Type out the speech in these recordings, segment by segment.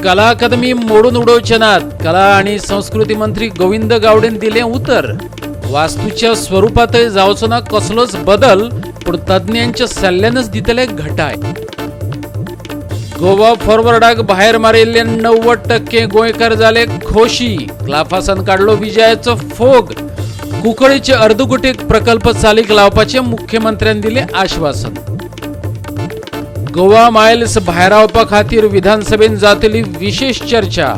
कला अकादमी मोडून उडवचनात कला आणि संस्कृती मंत्री गोविंद गावडेन दिले उतर. वास्तूच्या स्वरूपात जावचो ना कसलोच बदल, पण तज्ञांच्या सल्ल्यानच दितले घटाय. गोवा फॉरवर्डाक बाहेर मारिल्ले 90% गोंयकार जाले खोशी. क्लाफासान काढलो विजयाचो फोग. कुंकळीचे अर्धकुटीक प्रकल्प चालीक लावपाचे मुख्यमंत्र्यांनी दिले आश्वासन. गोवा मायल्स भायर आवपा खातीर विधानसभेन जातली विशेष चर्चा.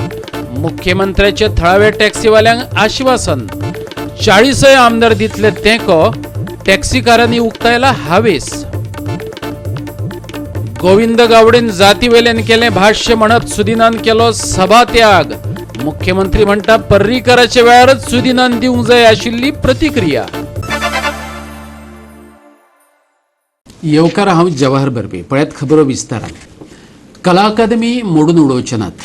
मुख्यमंत्र्याचे थळाव्या टॅक्सीवाल्यांक आश्वासन. 40 आमदार दितले तेंको. टॅक्सीकारांनी उक्तायला हावेस. गोविंद गावडेन जातीवेल्यान केले भाष्य म्हणत सुदिनान केलो सभात्याग. मुख्यमंत्री म्हणटा पर्रीकराच्या वेळारच सुदिनान दिवंक जाय आशिल्ली प्रतिक्रिया. येवकार हांव जवाहर बर्वे. पळयात खबरो विस्तारान. कला अकादमी मोडून उडोवचनात.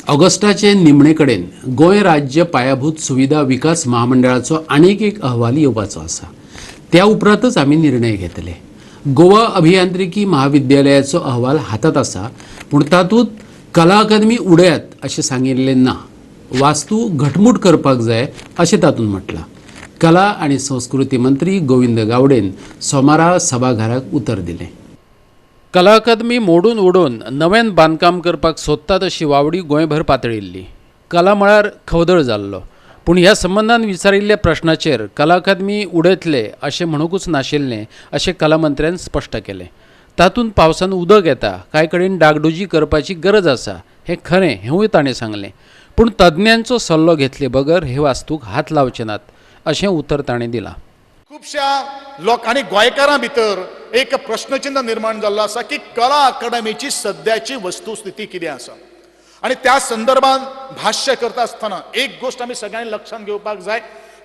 ऑगस्टाचे निमणे कडेन गोंय राज्य पायाभूत सुविधा विकास महामंडळाचो आनीक एक अहवाल येवपाचो आसा. त्या उपरांतच आमी निर्णय घेतले. गोवा अभियांत्रिकी महाविद्यालयाचो अहवाल हातात आसा, पूण तातूंत कला अकादमी उडयात अशें सांगिल्लें ना. वास्तू घटमूट करपाक जाय अशें तातूंत म्हटलां. कला आणि संस्कृती मंत्री गोविंद गावडेन सोमारा सभाघराक उतर दिलें. कला अकादमी मोडून उडोवन नव्यान बांदकाम करपाक सोदतात अशी वावडी गोंयभर पातळिल्ली. कला मळार खवदळ जाल्लो. पूण ह्या संबंधान विचारिल्ल्या प्रश्नाचेर कला अकादमी उडयतले अशें म्हणूकूच नाशिल्लें अशें कला मंत्र्यान स्पश्ट केलें. तातूंत पावसान उदक येता, कांय कडेन डागडुजी करपाची गरज आसा हें खरें, हेंवूय ताणें सांगलें. पूण तज्ञांचो सल्लो घेतले बगर हे वास्तूक हात लावचे नात अशें उतर ताणें दिलां. खुबश्या लोकांनी गोंयकारां भितर एक प्रश्नचिन्ह निर्माण जाल्लो आसा की कला अकादमीची सद्याची वस्तुस्थिती कितें आसा. आणि त्या संदर्भात भाष्य करता आसतना एक गोष्ट आमी सगळ्यांनी लक्षात घेवपाक जाय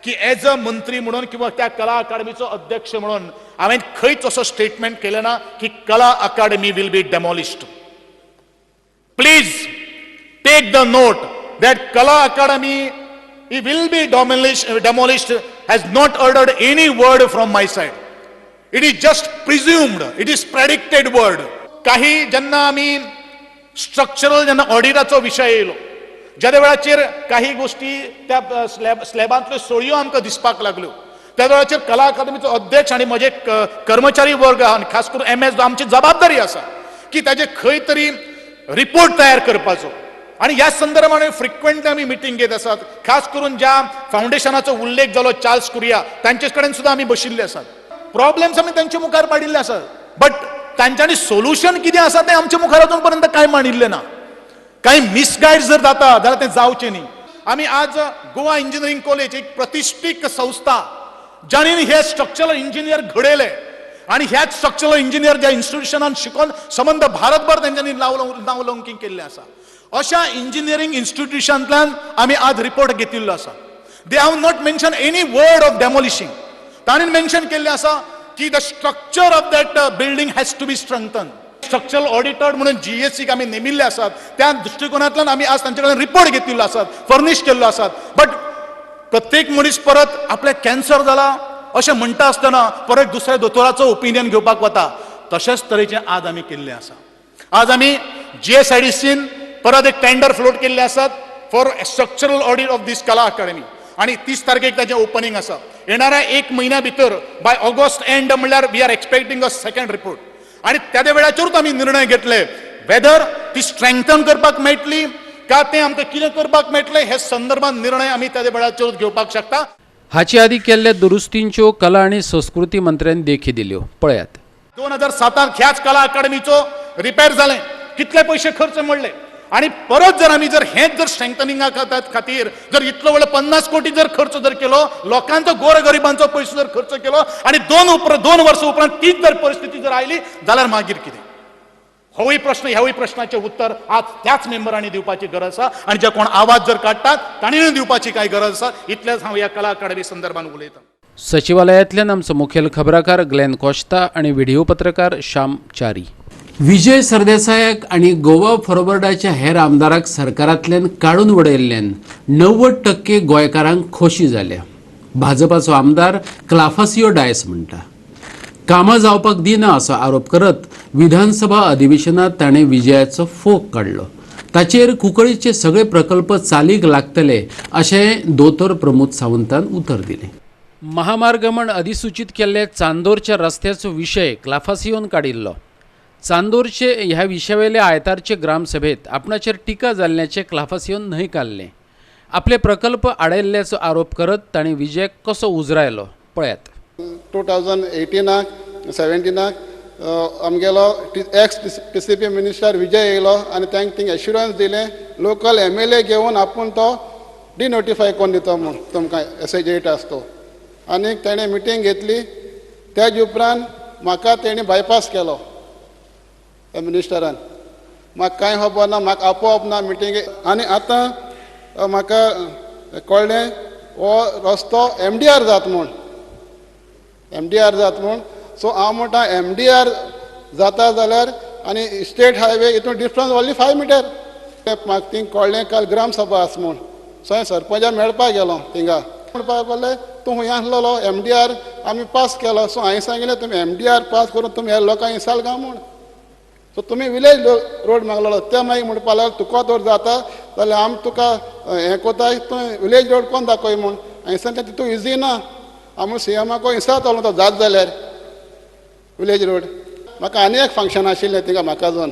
की एज अ मंत्री म्हणून किंवा त्या कला अकादमीचो अध्यक्ष म्हणून हांवें खंयच असो स्टेटमेंट केले ना की Kala Academy will be demolished. Please take the note that Kala Academy will be demolished has not uttered any word from my side. It is just presumed, it is predicted word. काही जेन्ना आमी structural जेन्ना ऑडिटाचो विशय येयलो, ज्या वेळाचेर काही गोष्टी त्या स्लॅबांतल्यो सोळ्यो आमकां दिसपाक लागल्यो, त्या वेळाचेर कला अकादमीचो अध्यक्ष आनी म्हजे कर्मचारी वर्ग आनी खास करून MS आमची जबाबदारी आसा की ताजे खंय तरी रिपोर्ट तयार करपाचो. आणि या संदर्भात फ्रिक्वेंटली आम्ही मिटींग घेत आसात. खास करून ज्या फाउंडेशनाचो उल्लेख जालो चार्ल्स कुरिया तांचे कडेन सुद्धा आम्ही बशिल्ले आसात. प्रॉब्लेम्स आम्ही तांचे मुखार पाडिल्ले आसात, बट तांच्यांनी सोल्युशन कितें आसा तें आमच्या मुखार अजून पर्यंत कांय मांडिल्लें ना. काही मिसगायड जर जाता जाल्यार तें जावचें न्ही. आमी आज गोवा इंजिनियरिंग कॉलेज एक प्रतिष्ठीत संस्था जाणीन हे स्ट्रक्चरल इंजिनियर घडयले आणि ह्याच स्ट्रक्चरल इंजिनियर ज्या इन्स्टिट्यूशनान शिकून संबंध भारतभर तांच्यांनी नावलौकिक केल्लें आसा. अशा इंजिनियरिंग इन्स्टिट्यूशनांतल्यान आमी आज रिपोर्ट घेतिल्लो आसा. They have not mention any word of demolishing. ताणें मेन्शन केल्लें आसा की the structure of that building has to be strengthen. Structural auditor म्हणून GSC आमी नेमिल्ले आसात. त्या दृष्टिकोनांतल्यान आमी आज तांचे कडेन रिपोर्ट घेतिल्लो आसात, फर्निश केल्लो आसात. बट प्रत्येक मनीस परत आपले कॅन्सर जाला अशें म्हणटा आसतना परत दुसऱ्या दोतोराचो ओपिनियन घेवपाक वता. तशेंच तरेचें आज आमी केल्लें आसा. आज आमी GSIDCन परत एक टेंडर फ्लोट केल्ले आसात फॉर स्ट्रक्चरल ऑडिट ऑफ दिस कला अकादमी आणि 30 तारखेक ताचें ओपनिंग आसा. येणाऱ्या 1 महिन्या भितर बाय ऑगस्ट एंड म्हणल्यार we are expecting a second report. आणि त्या वेळाचेरूच आमी निर्णय घेतले वेदर ती स्ट्रेंथन करपाक मेळटली का तें आमकां कितें करपाक मेळटलें हे संदर्भात निर्णय आमी त्या वेळाचेरूच घेवपाक शकता. हाचे आदी केल्ल्या दुरुस्तींच्यो कला आणि संस्कृती मंत्र्यांनी देखी दिल्यो. पळयात. 2007 ह्याच कला अकादमीचो रिपेर जालें. कितले पयशे खर्च मोडले आणि परत जर आम्ही हेच जर स्ट्रेंथनिंगा खातीर जर इतलो व्हडलो 50 कोटी जर खर्च जर केलो, लोकांचो गोरगरिबांचो पयसो जर खर्च केलो आणि 2 वर्सां उपरांत तीच जर परिस्थिती जर आयली जाल्यार मागीर कितें? होय प्रश्न, ह्यावूय प्रश्नाचे उत्तर आज त्याच मेंबरांनी दिवपाची गरज आसा आणि जे कोण आवाज जर काडटात तांणी दिवपाची काय गरज आसा. इतलेंच हांव ह्या कला अकादमी संदर्भात उलयतां. सचिवालयातल्यान आमचो मुखेल खबराकार ग्लेन कोस्ता आणि व्हिडिओ पत्रकार श्याम चारी. विजय सरदेसायाक आणि गोवा फॉरवर्डाच्या हेर आमदाराक सरकारांतल्यान काडून उडयल्ल्यान 90% गोंयकारांक खोशी जाल्या. भाजपाचो आमदार क्लाफासियो डायस म्हणटा. कामां जावपाक दिना असो आरोप करत विधानसभा अधिवेशनात ताणें विजयाचो फोग काडलो. ताचेर कुंकळीचे सगळे प्रकल्प चालीक लागतले अशें दोतोर प्रमोद सावंतान उतर दिलें. महामार्ग म्हण अधिसूचित केल्ले चांदोरच्या रस्त्याचो विशय क्लाफासियोन काडिल्लो. चांदोरचे ह्या विशयावेले आयतारचे ग्रामसभेत आपणाचेर टिका जाल्ल्याचे क्लाफासियोन न्हय काडलें. आपले प्रकल्प आडयल्ल्याचो आरोप करत तांणी विजय कसो उजरायलो पळयात. 2018-17 आमगेलो एक्स TCP मिनिस्टर विजय येयलो आनी तांकां थिंग एश्युरन्स दिलें लोकल MLA घेवन आपूण तो डिनोटिफाय कोन्न दिता म्हूण तुमकां SAG8 आसा तो. आनी तेणें मिटींग घेतली. तेज उपरांत म्हाका तेणी बायपास केलो मिनिस्टरान. म्हाका कांय खबर ना, म्हाका आपोवप ना मिटिंगेक. आनी आतां म्हाका कळ्ळें हो रस्तो MDR जाता म्हूण. MDR जाता म्हूण. सो हांव म्हणटा MDR जाता जाल्यार आनी स्टेट हायवे हितून डिफरन्स ओन्ली 5 मिटर. म्हाका थिंग कळ्ळें काल ग्राम सभा आसा म्हूण. सो हांवें सरपंचाक मेळपाक गेलो थिंगा. म्हणपाक लागलें तूं खंय आसलेलो MDR आमी पास केलो. सो हांवें सांगिल्लें तुमी MDR पास करून तुमी ह्या लोकांक इसाल गा म्हूण. सो तुमी विलेज रोड मागलेलो. ते मागीर म्हणपाक लागलो तुका तर जाता जाल्यार आमी तुका हें कोताय तूं विलेज रोड कोण दाखय म्हूण. हांवें सांगलें तितून इजी ना. हांव CMाक इसातलो तो जात जाल्यार विलेज रोड. म्हाका आनी एक फंक्शन आशिल्लें थिंगा म्हाका जावन.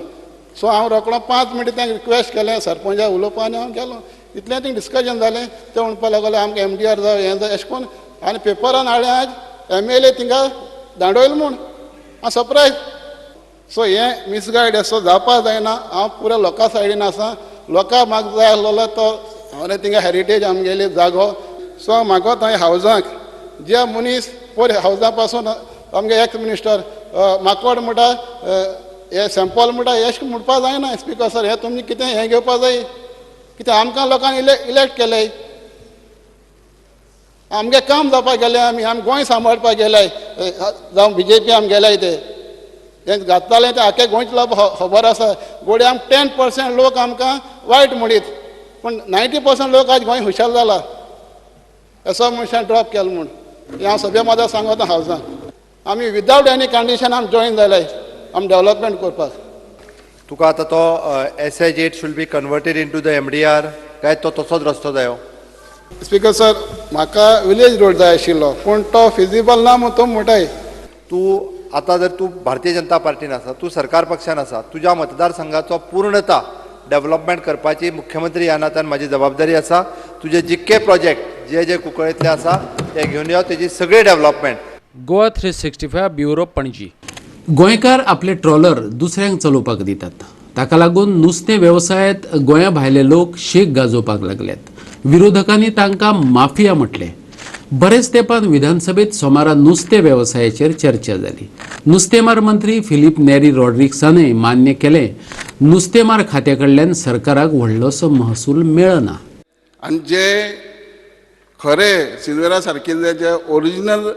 सो हांव रोखडो 5 मिनटां तांकां रिक्वेस्ट केलें सरपंचाक उलोवपा आनी हांव गेलो. इतलें थिंग डिस्कशन जालें. ते म्हणपाक लागले आमकां MDR जाय हें जाय अशें करून. आनी पेपरान हाडलें आज MLA थिंगा धाडयलो म्हूण. हांव सरप्रायज. सो हें मिसगायड असो जावपा जायना. हांव पुऱ्या लोकां सायडीन आसा. लोकांक म्हाका जाय आसलेलो तो हांवें थिंगा हेरिटेज आमगेली जागो. सो म्हाका थंय हावजांक जे मनीस पयर हावजा पासून आमगे एक्स मिनिस्टर माकोड म्हणटा हे सॅम्पल म्हणटा हें म्हणपा जायना. स्पिकर सर हें तुमी कितें हें घेवपा जाय कितें आमकां लोकांक इलेक्ट केलें. आमगे काम जावपाक गेलें आमी गोंय सांबाळपाक गेले जावं BJP आमी गेले ते हें घातलें तें आख्या गोंयचे खबर आसा. गोडे आम 10% लोक आमकां वायट म्हणीत पूण 90% लोक आज गोंय हुशार जाला. असो मनशान ड्रॉप केलो म्हूण हें हांव सगळ्या मजा सांगता हावजांक. आमी विदावट एनी कंडिशन आमी जॉयन जाले आमी डेव्हलपमेंट करपाक. तुका आतां तो SAG8 should be converted into the MDR काय तो तसोच रस्तो जायो? स्पिकर सर म्हाका विलेज रोड जाय आशिल्लो पूण तो फिजिबल ना म्हूण तो म्हणटाय. तूं आतां जर तूं भारतीय जनता पार्टीन आसा, तूं सरकार पक्षान आसा, तुज्या मतदारसंघाचो पूर्णता डेव्हलपमेंट करपाची मुख्यमंत्री ह्या नात्यान म्हाजी जबाबदारी आसा. तुजे जितके प्रोजेक्ट जे कुंकळेंतले आसा ते घेवन यो, तेजी सगळी डेव्हलपमेंट. गोवा 365 ब्युरो पणजी. गोंयकार आपले ट्रॉलर दुसऱ्यांक चलोवपाक दितात. ताका लागून नुस्तें वेवसायांत गोंया भायले लोक शेक गाजोवपाक लागल्यात. विरोधकांनी तांकां माफिया म्हटले. बरेच तेंपान विधानसभेत सोमारा नुस्तें वेवसायाचेर चर्चा जाली. नुस्तेमार मंत्री फिलीप नेरी रॉड्रिक्सानय मान्य केलें नुस्तेमार खात्या कडल्यान सरकाराक व्हडलोसो महसूल मेळना. आनी जे खरे सिल्वेरा सारकिल्ले जे ओरिजिनल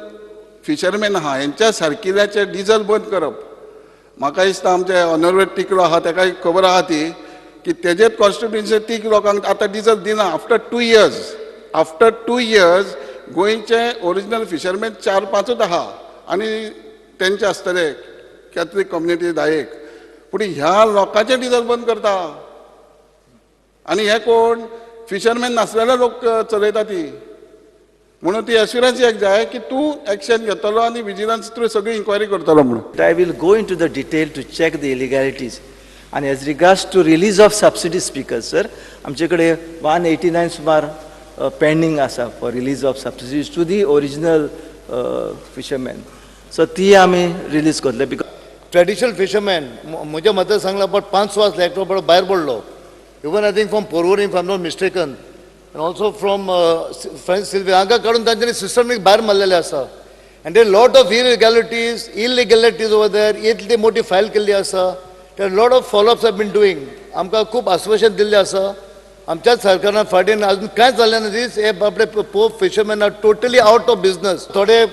फिशरमॅन आहा हेंच्या सारकिल्ल्याचे डिझल बंद करप. म्हाका दिसता आमचे ऑनरेबल टिकलो आहा ताका खबर आहा ती की तेजेच कॉन्स्टिट्युएन्सी तीक लोकांक आतां डिझल दिना. आफ्टर 2 इयर्स गोंयचे ओरिजिनल फिशरमॅन 4-5 आहा आनी तेंचे आसतले कॅथलीक कम्युनिटी 10. पूण ह्या लोकांचे डिझल बंद करता. आनी हे कोण फिशरमॅन नासलेले लोक चलयता ती. म्हणून ती एश्युरन्स एक जाय की तूं एक्शन घेतलो आनी विजिलन्स थ्रू सगळी इन्क्वायरी करतलो म्हणून. I will go into the detail to check the illegalities. And as regards to release of subsidy, speaker sir, आमचे कडेन 189 सुमार पेंडिंग आसा for release of subsidies to the original fishermen. So ती आमी release करतले. because traditional fisherman म्हज्या मतान सांगला बट 5 लाख रुपया भायर पडलो. Even I think from Porvorim if I am not mistaken and also from French Sylvia हांगा काडून तांच्यांनी सिस्टमीक भायर मारलेले आसा. and there are lot of illegalities over there. इतली मोठी फायल केल्ली आसा. there are lot of follow-ups have been doing. आमकां खूब आश्वासन दिल्लें आसा. आमच्याच सरकारान फाटीन अजून कांयच जालें ना. दीस हे बाबडे पोप fisherman are totally out of business. थोडे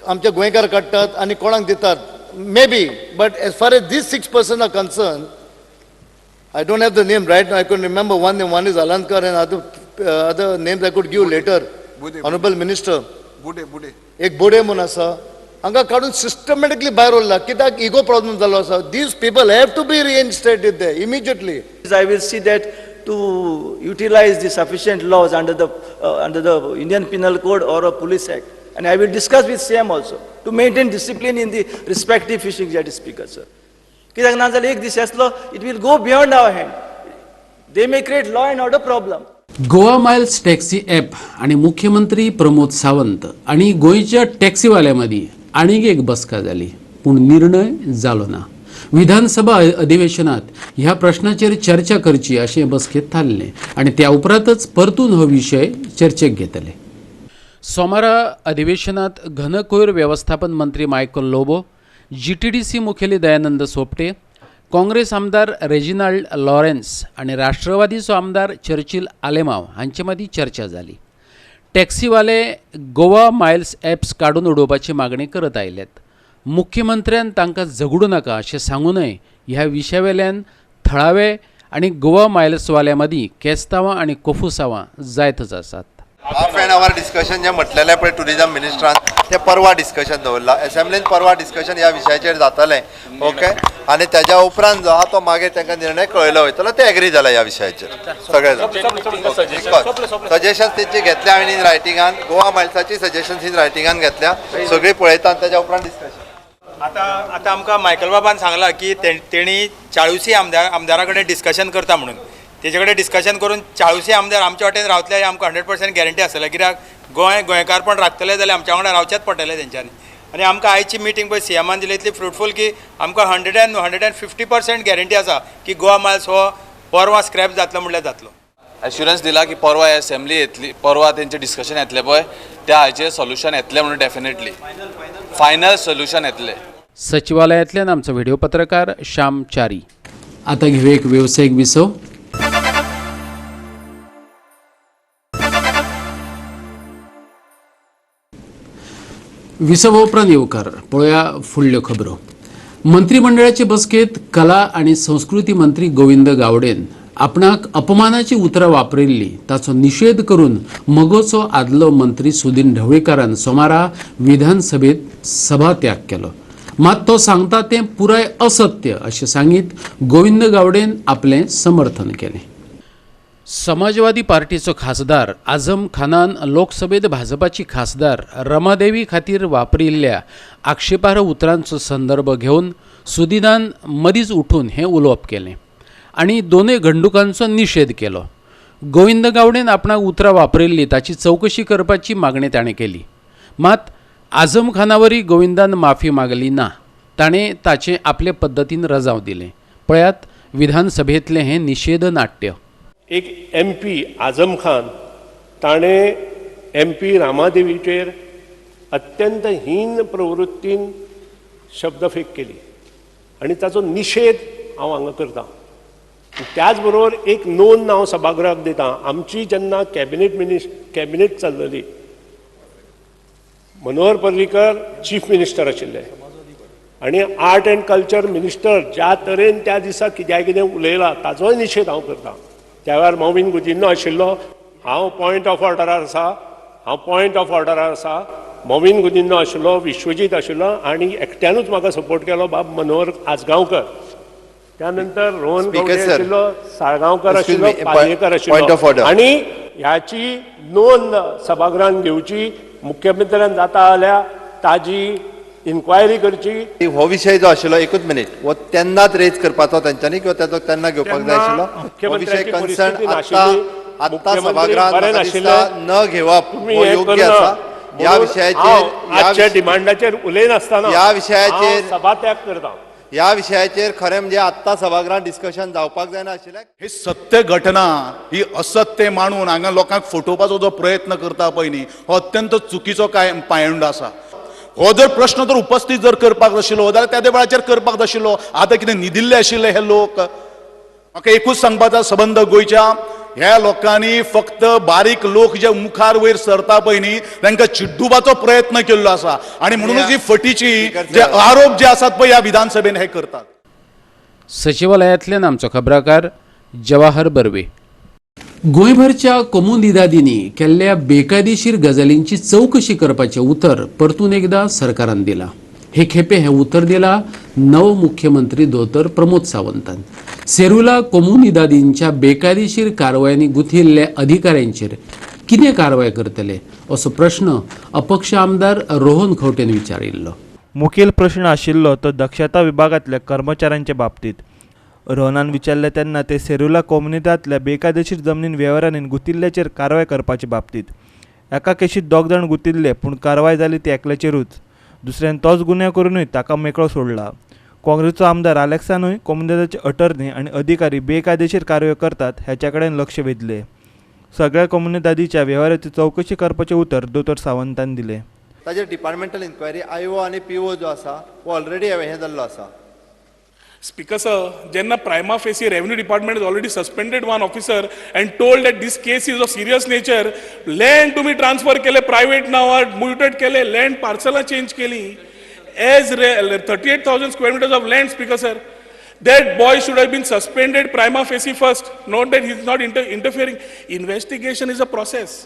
आमचे गोंयकार काडटात आनी कोणाक दितात may be. But as far as these 6% are concerned, I don't have the name right now. I could remember one name. One is Alankar and other names I could give later. Honorable Minister. बुडे एक बोडे म्हणून आसा. हांगा काडून systematically भायर उरला कित्याक ego problem जालो आसा. These people have to be reinstated they immediately. I will see that to utilize the sufficient laws under the Indian Penal Code or a Police Act. And I will discuss with CM also to maintain discipline in the respective fishing jet speakers, sir. कित्याक ना जाल्यार एक दीस येतलो, it will go beyond our hand. They may create law and order problem. Goa Miles taxi app आणि मुख्यमंत्री प्रमोद सावंत आणि गोंयच्या टॅक्सीवाल्यांमदी आनीक एक बसका जाली, पूण निर्णय जालो ना. विधानसभा अधिवेशनात ह्या प्रश्नाचेर चर्चा करची अशें बसकेत थारले आणि त्या उपरांतच परतून हो विशय चर्चेक घेतले. सोमारा अधिवेशनात घनकूयर व्यवस्थापन मंत्री मायकल लोबो, GTDC मुखेली दयानंद सोपटे, काँग्रेस आमदार रेजिनाल्ड लॉरेन्स आणि राष्ट्रवादीचो आमदार चर्चिल आलेमाव हांचे मदीं चर्चा जाली. टॅक्सीवाले गोवा मायल्स ॲप्स काडून उडोवपाची मागणी करत आयल्यात. मुख्यमंत्र्यान तांकां झगडू नाका अशें सांगूनय ह्या विशयावेल्यान थळावे आनी गोवा मायल्सवाल्यां मदीं केस्तांवां आनी कोफुसांवां जायतच आसात. हाफ एन आवर डिस्कशन जे म्हटलेलें पळय टुरिजम मिनिस्टरान तें परवा डिस्कशन दवरला. असेंब्लीन परवा डिस्कशन ह्या विशयाचेर जातलें. ओके. आनी तेज्या उपरांत जो आहा तो मागीर तांकां निर्णय कळयलो वयतलो. ते एग्री जाला ह्या विशयाचेर सगळे सजेशन्स तेंची घेतल्या हांवें इन रायटिंगान. गोवा मायल्साची सजेशन्स इन रायटिंगान घेतल्या. सगळीं पळयतात तेज्या उपरांत डिस्कशन. आता आमकां मायकल बाबान सांगलां की तेणी 40 आमदारा कडेन डिस्कशन करता म्हणून. तेजे कडेन डिस्कशन करून 40 आमदार आमच्या वाटेन रावतले आमकां 100% गॅरंटी आसतलें. कित्याक गोंयकारपण राखतले जाल्यार आमच्या वांगडा रावचेच पडटलें तेंच्यांनी. आनी आमकां आयची मिटींग पळय CMान दिली इतली फ्रुटफूल की आमकां 150% गॅरंटी आसा की गोवा मायल्स हो परवा स्क्रॅप जातलो म्हणल्यार जातलो. एश्युरन्स दिला की परवा असेंब्ली येतली, परवा तेंचे डिस्कशन येतलें पळय त्या हाचेर सोल्युशन येतलें म्हणून डेफिनेटली फायनल सोल्युशन येतलें. सचिवालयातल्यान आमचो व्हिडिओ पत्रकार श्याम चारी. आता घेऊ एक व्यावसायिक विसव. विसव उपरांत येवकार पळोवया फुडल्यो खबरो. मंत्रिमंडळाचे बसकेत कला आणि संस्कृती मंत्री गोविंद गावडेन आपणाक अपमानाची उतरां वापरिल्ली ताचो निषेध करून मगोचो आदलो मंत्री सुदीन ढवळीकारान सोमारा विधानसभेत सभात्याग केलो. मात तो सांगता तें पुराय असत्य अशें सांगीत गोविंद गावडेन आपलें समर्थन केलें. समाजवादी पार्टीचो खासदार आझम खानान लोकसभेत भाजपाची खासदार रमादेवी खातीर वापरिल्ल्या आक्षेपार्ह उतरांचो संदर्भ घेवन सुदिनान मदींच उठून हें उलोवप केलें आनी दोनूय घडणुकांचो निशेध केलो. गोविंद गावडेन आपणाक उतरां वापरिल्ली ताची चवकशी करपाची मागणी ताणें केली. मात आझम खानावरी गोविंदान माफी मागली ना. ताणें ताचें आपले पद्दतीन रजाव दिलें. पळयात विधानसभेंतलें हें निशेध नाट्य. एक MP आझम खान ताणें MP रामादेवीचेर अत्यंत हीन प्रवृत्तीन शब्दफेक केली आनी ताचो निशेध हांव हांगा करतां. त्याच बरोबर एक नोंद हांव सभागृहाक दितां. आमची जेन्ना कॅबिनेट चल्लली मनोहर पर्रीकर चीफ मिनिस्टर आशिल्ले आनी आर्ट एंड कल्चर मिनिस्टर ज्या तरेन त्या दिसा कितें उलयला ताचोय निशेध हांव करतां. त्या वेळार मॉविन गुजिन्नो आशिल्लो. हांव पॉयंट ऑफ ऑर्डरार आसा. मॉविन गुजिन्नो आशिल्लो, विश्वजीत आशिल्लो आनी एकट्यानूच म्हाका सपोर्ट केलो बाब मनोहर आजगांवकर. त्यानंतर रोहन गवडे आशिल्लो, साळगांवकर आशिल्लो, पालयेकर आशिल्लो आनी ह्याची नोंद सभागृहान घेवची. मुख्यमंत्र्यान जाता जाल्यार ताजी इन्क्वायरी करची. हो विशय जो आशिल्लो एकूच मिनिट हो तेन्नाच रेज करपाचो तेंच्यांनी किंवा ताचो तेन्ना घेवपाक जाय आशिल्लो. हो विशय कन्सर्न आत्ता सभागृहात न घेवप हो योग्य आसा. ह्या विशयाचेर डिमांडाचेर उलयनासतना ह्या विशयाचेर सभात्याग करता. ह्या विशयाचेर खरें म्हणजे आत्ता सभागृहात डिस्कशन जावपाक जायना आशिल्लें. ही सत्य घटना ही असत्य मानून हांगा लोकांक फटोवपाचो जो प्रयत्न करता पळय न्ही हो अत्यंत चुकीचो पायंड आसा. हो जर प्रश्न जर उपस्थित जर करपाक आशिल्लो जाल्यार त्या वेळाचेर करपाक आशिल्लो. आतां कितें न्हिदिल्ले आशिल्ले हे लोक. म्हाका एकूच सांगपाचो संबंध गोंयच्या ह्या लोकांनी फक्त बारीक लोक जे मुखार वयर सरता पळय न्ही तांकां चिड्डुपाचो प्रयत्न केल्लो आसा आनी म्हणूनच ही फटीची जे आरोप जे आसात पळय ह्या विधानसभेन हे करतात. सचिवालयातल्यान आमचो खबराकार जवाहर बर्वे. गोंयभरच्या कोमुनिदादींनी केल्ल्या बेकायदेशीर गजालींची चवकशी करपाचें उतर परतून एकदा सरकारान दिलां. हे खेपे हें उतर दिलां नव मुख्यमंत्री दोतोर प्रमोद सावंतान. सेरुला कोमुनिदादींच्या बेकायदेशीर कारवायांनी गुंथिल्ल्या अधिकाऱ्यांचेर कितें कारवाय करतले असो प्रश्न अपक्ष आमदार रोहन खंवटेन विचारिल्लो. मुखेल प्रश्न आशिल्लो तो दक्षता विभागांतल्या कर्मचाऱ्यांचे बाबतीत. रोहनान विचारले तेन्ना ते सेरुला कोमुनिदांतल्या बेकायदेशीर जमनीन वेव्हारांनी गुंतिल्ल्याचेर कारवाय करपाचे बाबतीत. एका केशीत 2 जाण गुंतिल्ले पूण कारवाय जाली ती एकल्याचेरूच. दुसऱ्यान तोच गुन्यांव करूनय ताका मेकळो सोडला. काँग्रेसचो आमदार अलेक्सानूय कोमुनिदादाचे अटर्नी आनी अधिकारी बेकायदेशीर कारवाय करतात हेच्या कडेन लक्ष वेधले. सगळ्या कोमुनिदादीच्या वेव्हाराची चवकशी करपाचें उतर दोतोर सावंतान दिलें. ताजेर डिपार्टमेंटल इन्क्वायरी आयओ आनी पीओ जो आसा वो ऑलरेडी हें जाल्लो आसा. Speaker sir, jenna prima facie revenue department has already suspended one officer and told that this case is of serious nature. Land तुम्ही transfer केले private नावार muted केले land parcel change केली as 38,000 square meters of land. Speaker sir, that boy should have been suspended prima facie first. Not that he is not interfering. Investigation is a process.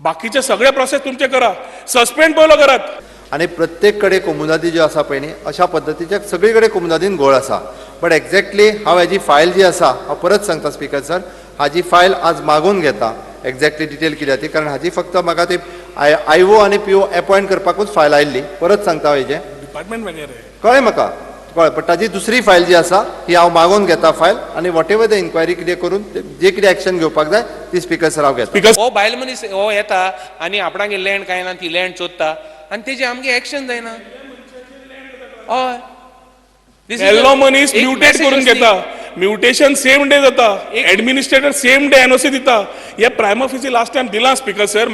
बाकीचे सगळे process तुमचे करा. Suspend पयलो करात. आणि प्रत्येक कडेन कोमुनिदादी ज्यो आसा पळय न्ही अशा पद्दतीचे सगळे कडेन कोमुनिदादीन घोळ आसा. बट एक्झॅक्टली हांव हेजी फायल जी आसा हांव परत सांगता स्पीकर सर, हाजी फायल आज मागून घेता एक्झॅक्टली डिटेल कित्याक ती, कारण हाजी फक्त म्हाका ते आयओ आनी पीओ अपॉयंट करपाकूच फायल आयिल्ली. परत सांगता हेजें डिपार्टमेंट वगैरे कळ्ळें म्हाका कळ्ळें. पण ताजी दुसरी फायल जी आसा ही हांव मागून घेता फायल आनी वॉट एवर द इन्क्वायरी कितें करून जे कितें एक्शन घेवपाक जाय ती स्पीकर सर हांव घेता. हो बायल मनीस हो येता आनी आपणागे लँड काय ना ती लँड चोदता आनी तेजे आमगे एक्शन जायना. हय येल्लो मनीस म्युटेट करून घेता. म्युटेशन सेम डे जाता. एडमिनिस्ट्रेटर सेम डे एनओसी दिता. हे प्रायमा फेसी लास्ट टाइम दिला speaker sir.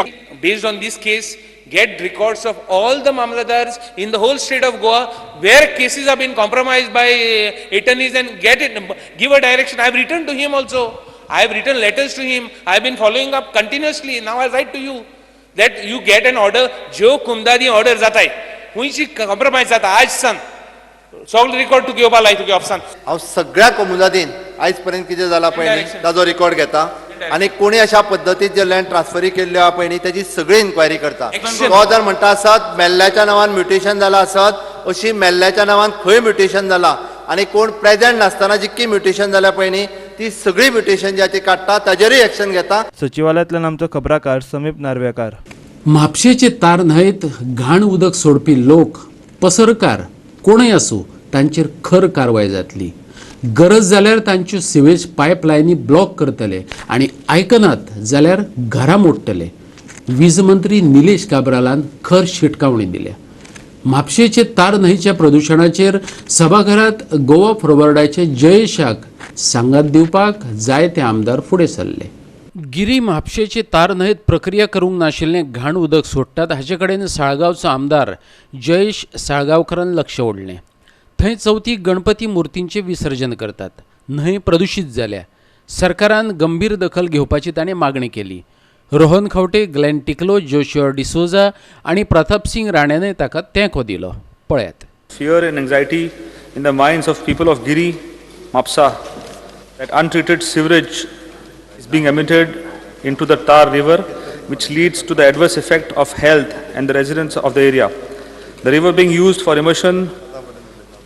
based on this case get records of all the mamladars in the whole state of Goa where cases have been compromised by attorneys and get it, give a direction. I have written to him also. I have written letters to him. I have been following up continuously. Now I write to you that you get an order. जो कुमदादी order जाताय हुंयची compromise जाता आज San सगळे record तू घेवपा लाय तुगे ऑफिसान. हांव सगळ्या कोमुनिदादीन आयज पर्यंत कितें जालां पळय न्ही ताजो रिकॉर्ड घेता आनी कोणी अशा पद्दतीन जे लँड ट्रान्सफरी केल्ल्यो आहा पळय न्ही तेजी सगळी इन्क्वायरी करता. तो जर म्हणटा आसत मेल्ल्याच्या नांवान म्युटेशन जालां आसत अशी मेल्ल्याच्या नांवान खंय म्युटेशन जालां आनी कोण प्रेझेंट नासतना जितकी म्युटेशन जाल्या पळय न्ही ती सगळी म्युटेशन जी ती काडटा ताजेरूय एक्शन घेता. सचिवालयातल्यान आमचो खबराकार समीप नार्वेकार. म्हापशेचे तार न्हंयत घाण उदक सोडपी लोक पसरकार कोणय आसूं तांचेर खर कारवाय जातली. गरज जाल्यार तांच्यो सिवेज पायपलायनी ब्लॉक करतले आनी आयकनात जाल्यार घरां मोडटले. वीज मंत्री निलेश काब्रालान खर शिटकावणी दिल्या. म्हापशेचे तार न्हंयच्या प्रदुशणाचेर सभाघरांत गोवा फॉरवर्डाचे जयेशाक सांगात दिवपाक जायते आमदार फुडें सरले. गिरी म्हापशेचे तार न्हंयत प्रक्रिया करूंक नाशिल्लें घाण उदक सोडटात हाचे कडेन साळगांवचो आमदार जयेश साळगांवकरान लक्ष ओडलें. थंय चवथीक गणपती मुर्तींचें विसर्जन करतात. न्हंय प्रदुशीत जाल्या. सरकारान गंभीर दखल घेवपाची ताणें मागणी केली. रोहन खंवटे, ग्लेन टिकलो, जोशुआ डिसोजा आनी प्रताप सिंग राणेनय ताका तेंको दिलो. पळयात. Fear and anxiety in the minds of people of Giri, Mapsa, that untreated sewage is being emitted into the Tar River, which leads to the adverse effect of health and the residents of the area. The river being used for immersion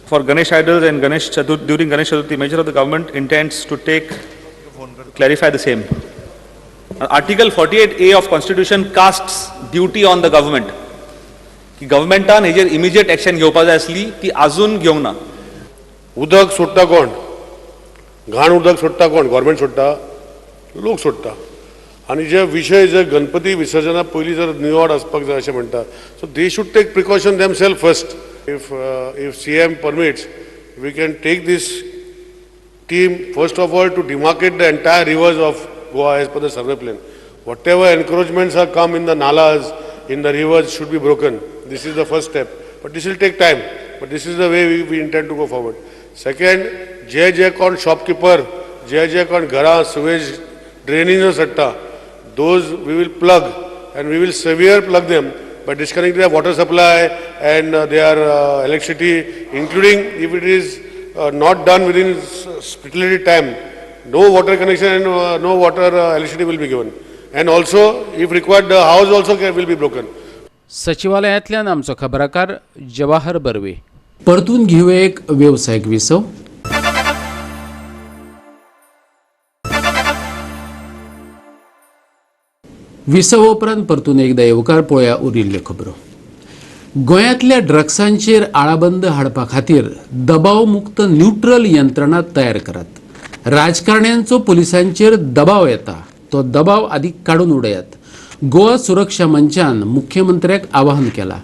for Ganesh idols and during Ganesh Chaturthi, measure of the government intends to clarify the same. Article 48A of Constitution casts duty on the government. की गव्हर्मेंटान हेजेर immediate action घेवपा जाय आसली ती आजून घेवंक ना. उदक सोडटा कोण? घाण उदक सोडटा कोण? गव्हर्मेंट सोडटा? लोक सोडटा. आनी जे विशय जे गणपती विसर्जना पयलीं जर निवड आसपाक जाय अशें म्हणटा so they should take precaution themselves first. If CM permits, we can take this team first of all to demarcate the entire rivers of Goa as per the survey plan. Whatever encroachments have come in the nalas, in the rivers should be broken. This is the first step. But this will take time. But this is the way we intend to go forward. Second, जे कोण shopkeeper, जे कोण घरा sewage drainage satta, those we will plug and we will severe plug them by disconnecting their water supply and their electricity, including if it is not done within stipulated time, no water connection and no water electricity will be given. And also, if required, the house also will be broken. सचिवालयातल्यान आमचो खबराकार जवाहर बर्वे. परतून घेऊया एक व्यावसायिक विसव. विसव उपरांत परतून एकदा येवकार पळोवया उरिल्ल्यो खबरो. गोंयांतल्या ड्रग्सांचेर आळाबंद हाडपा खातीर दबाव मुक्त न्यूट्रल यंत्रणा तयार करात. राजकारण्यांचो पुलिसांचेर दबाव येता तो दबाव आदी काडून उडयात. गोवा सुरक्षा मंचान मुख्यमंत्र्याक आवाहन केला.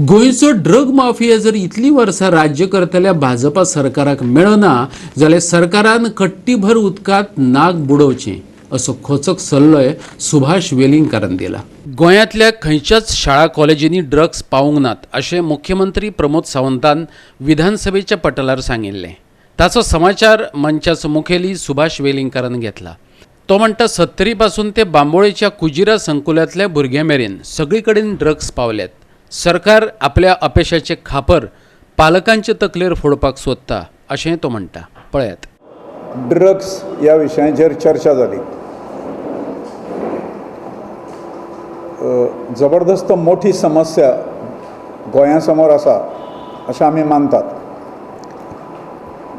गोंयचो ड्रग माफिया जर इतली वर्सां राज्य करतल्या भाजपा सरकाराक मेळना जाल्यार सरकारान कट्टीभर उदकांत नाक बुडोवचें असो खोचक सल्लोय सुभाष वेलिंगकारान दिला. गोंयांतल्या खंयच्याच शाळा कॉलेजींनी ड्रग्स पावूंक नात अशें मुख्यमंत्री प्रमोद सावंतान विधानसभेच्या पटलार सांगिल्लें. ताचो समाचार मंचाचो मुखेली सुभाष वेलिंगकारान घेतला. तो म्हणटा 70 पासून ते बांबोळेच्या कुजिरा संकुलांतल्या भुरग्यां मेरेन सगळी कडेन ड्रग्स पावल्यात. सरकार आपल्या अपेशाचे खापर पालकांचे तकलेर फोडपाक सोदता अशें तो म्हणटा. पळयात. ड्रग्स ह्या विशयाचेर चर्चा जाली. जबरदस्त मोठी समस्या गोंया समोर आसा अशें आमी मानतात.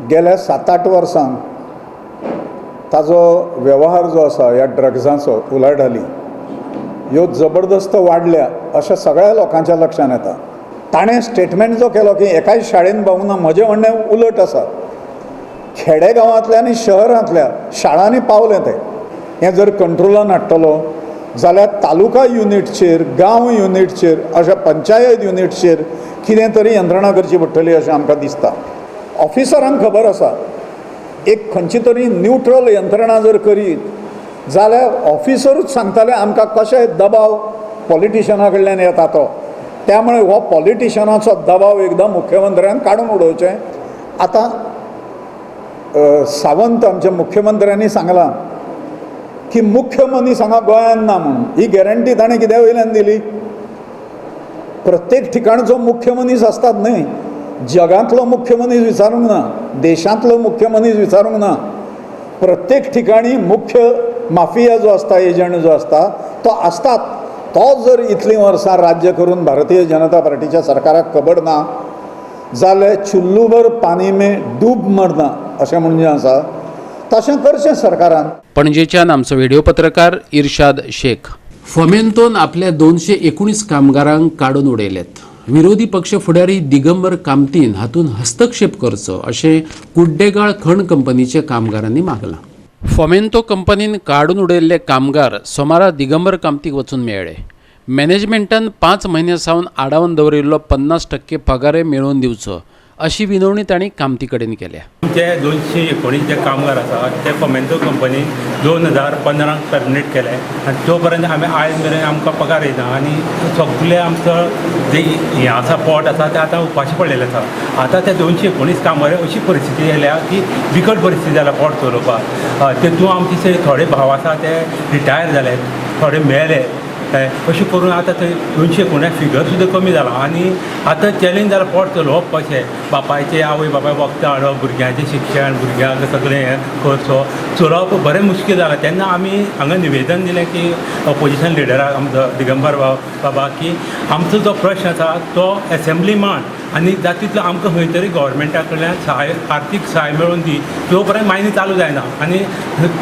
गेल्या 7-8 वर्सां ताजो वेवहार जो आसा ह्या ड्रग्सांचो उलाढाली ह्यो जबरदस्त वाडल्या अशें सगळ्या लोकांच्या लक्षांत येता. ताणें स्टेटमेंट जो केलो की एकाय शाळेन पावूंक ना म्हजें म्हणणें उलट आसा. खेडेगांवांतल्या आनी शहरांतल्या शाळांनी पावलें तें. हें जर कंट्रोलान हाडटलो जाल्यार तालुका युनिटचेर गांव युनिटचेर अशा पंचायत युनिटचेर कितें तरी यंत्रणा करची पडटली अशें आमकां दिसता. ऑफिसरांक खबर आसा एक खंयची तरी न्यूट्रल यंत्रणा जर करीत जाल्यार ऑफिसरूच सांगताले आमकां कशें दबाव पॉलिटिशना कडल्यान येता तो. त्यामुळे हो पॉलिटिशनाचो दबाव एकदां मुख्यमंत्र्यान काडून उडोवचें. आतां सावंत आमच्या मुख्यमंत्र्यांनी सांगलां की मुख्य मनीस हांगा गोंयांत ना म्हणून. ही गॅरंटी ताणें कित्या वयल्यान दिली? प्रत्येक ठिकाणचो मुख्य मनीस आसतात न्हय. जगांतलो मुख्य मनीस विचारूंक ना, देशांतलो मुख्य मनीस विचारूंक ना. प्रत्येक ठिकाणी मुख्य माफिया जो आसता एजंट जो आसता तो आसतात. तो जर इतलीं वर्सां राज्य करून भारतीय जनता पार्टीच्या सरकाराक खबर ना जाल्यार चुल्लूभर पानी में डूब मरना अशें म्हणजे आसा तशें करचें सरकारान. पणजेच्यान आमचो व्हिडिओ पत्रकार इर्शाद शेख. फॉमेंतोन आपल्या 219 कामगारांक काडून उडयल्यात. विरोधी पक्ष फुडारी दिगंबर कामतीन हातूंत हस्तक्षेप करचो अशें कुड्डेगाळ खण कंपनीच्या कामगारांनी मागलां. फॉमेंतो कंपनीन काडून उडयल्ले कामगार सोमारा दिगंबर कामतीक वचून मेळ्ळे. मॅनेजमेंटान 5 म्हयन्यां सावन आडावन दवरिल्लो 50% पगार मेळोवन दिवचो अशी विनवणी तांणी कामती कडेन केल्या. जे 219 जे कामगार आसात ते फॉमेंतो कंपनी 2015 टर्मिनेट केले आनी तो पर्यंत आमी आयज मेरेन आमकां पगार येना आनी सगळे आमचो जे हें आसा पोट आसा ते आतां उपाशी पडलेले आसा. आतां ते 219 कामगार अशी परिस्थिती येयल्या की बिकट परिस्थिती जाला पोट चलोवपाक. तेतून आमचे थोडे भाव आसा ते रिटायर जाले, थोडे मेले. अशें करून आतां थंय 219 फिगर सुद्दां कमी जाला आनी आतां चॅलेंज जाला पोट चलोवप कशें. बापायचें आवय बापाय वखदां हाडप, भुरग्यांचें शिक्षण, भुरग्यांक सगळें हें करचो चलोवप बरें मुश्कील जाला. तेन्ना आमी हांगा निवेदन दिलें की ऑपोजिशन लिडराक आमचो दिगंबर बाबा की आमचो जो प्रश्न आसा तो एसेंब्ली मांड आनी जातूंतलो आमकां खंय तरी गव्हर्मेंटा कडल्यान सहाय आर्थीक सहाय मेळोवन दी. तो पर्यंत मायनी चालू जायना आनी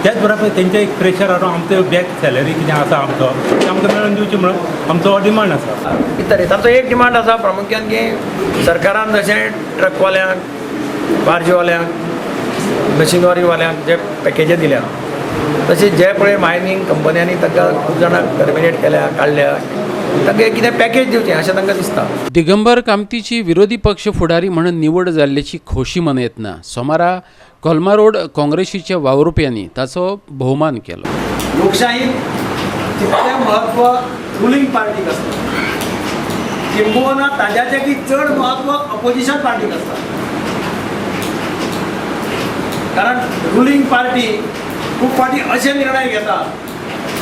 त्याच बरोबर तेंचे एक प्रेशर हाडून आमचो बॅक सॅलरी कितें आसा आमचो तें आमकां मेळोवन दिवचें म्हणून आमचो डिमांड आसा. ताचो एक डिमांड आसा प्रामुख्यान की सरकारान जशें ट्रकवाल्यांक, बार्जीवाल्यांक, मशिनरीवाल्यांक जे पॅकेजी दिल्या तशें जे पळय मायनींग कंपन्यांनी तांकां खूब जाणांक टर्मिनेट केल्या, काडल्या, तांकां कितें पॅकेज दिवचें अशें तांकां दिसता. दिगंबर कामतीची विरोधी पक्ष फुडारी म्हणून निवड जाल्ल्याची खोशी मनयतना सोमारा कोलमा रोड काँग्रेसीच्या वावुरप्यांनी ताचो भोवमान केलो. लोकशाहीत तितलें म्हत्व रुलींग पार्टीक आसता, किंबहुना ताज्याचें चड म्हत्व अपोजिशन पार्टीक आसता. कारण रुलींग पार्टी खूब फावटी अशे निर्णय घेता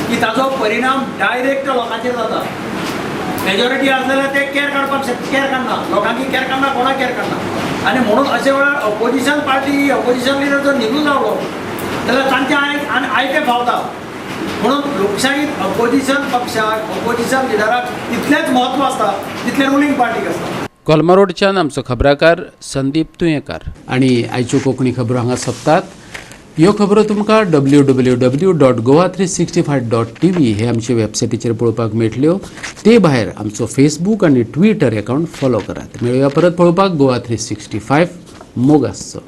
की ताजो परिणाम डायरेक्ट लोकांचेर जाता. मेजॉरिटी आसलेले ते कॅर काडना, लोकांकी कॅर काडना, कोणाक कॅर काडना. आनी म्हणून अशे वेळार अपोजिशन पार्टी, अपोजिशन लिडर जर निघून जालो जाल्यार तांचे आयते फावता. म्हणून लोकशाहीत अपोजिशन पक्षाक अपोजिशन लिडराक तितलेंच म्हत्व आसता जितलें रुलींग पार्टीक आसता. कोलमारोडच्यान आमचो खबराकार संदीप तुयेंकार. आनी आयच्यो कोंकणी खबरो हांगा सोंपतात. ह्यो खबरो तुमकां www.goa365.tv हे आमचे वेबसायटीचेर पळोवपाक मेळटल्यो. ते भायर आमचो फेसबूक आनी ट्विटर अकावंट फॉलो करात. मेळुया परत पळोवपाक गोवा 365. मोग आसचो.